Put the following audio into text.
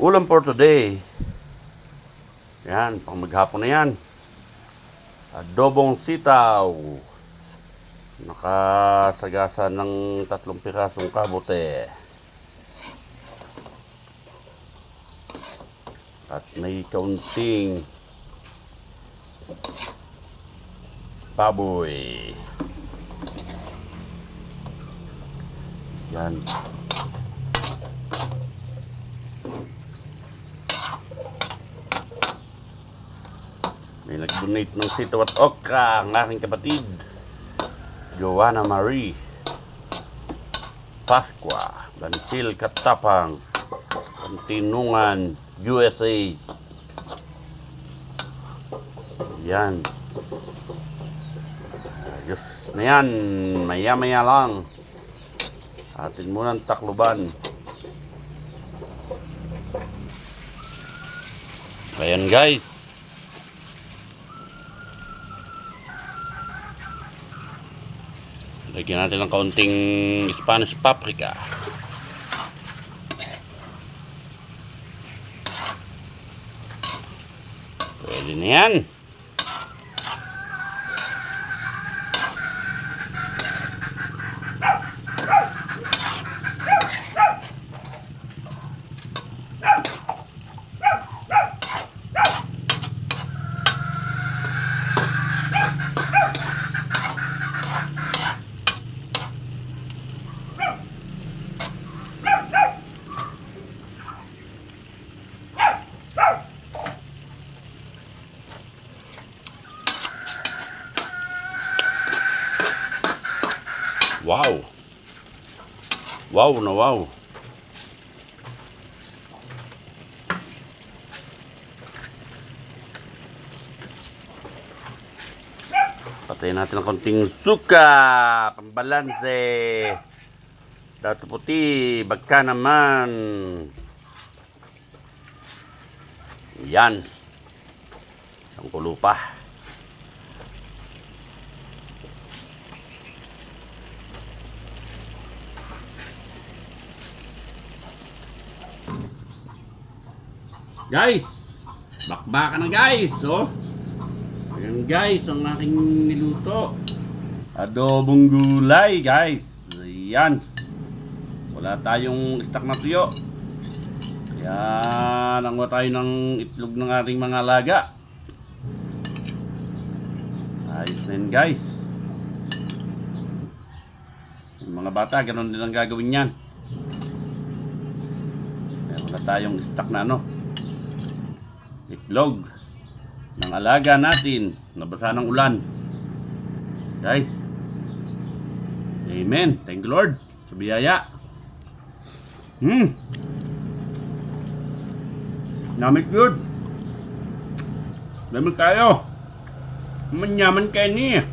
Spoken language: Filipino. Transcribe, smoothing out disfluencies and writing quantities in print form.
Ulam for today. Yan, pang maghapon na yan. Adobong sitaw. Nakasagasa ng 3 pirasong kabote. At may kaunting baboy. Yan. May nag-donate ng sitaw at okra ang aking kapatid, Joanna Marie Pasqua, Bansil Katapang, Tinungan, USA. Yan. Ayos na yan. Maya-maya lang. Atin muna ang takluban. Ayan guys. Lagyan natin ng kaunting Spanish paprika. Pwede na yan. Wow. Wow na wow. Patayin natin ng konting suka. Pambalanse. Dato puti. Bagka naman. Yan. Ang kulo pa. Guys, bakbakan na guys, oh. Ayan guys, ang aking niluto. Adobong gulay, guys. Ayan. Wala tayong stock na tuyo. Kaya nanguha tayo ng itlog ng ating mga alaga. Ayos na yun guys. Yung mga bata, ganun din ang gagawin yan. Wala tayong stock na ano, itlog ng alaga natin, nabasa ng ulan. Guys, amen. Thank you Lord sa biyaya. Namit good. Namit kayo. Manyaman kayo niya.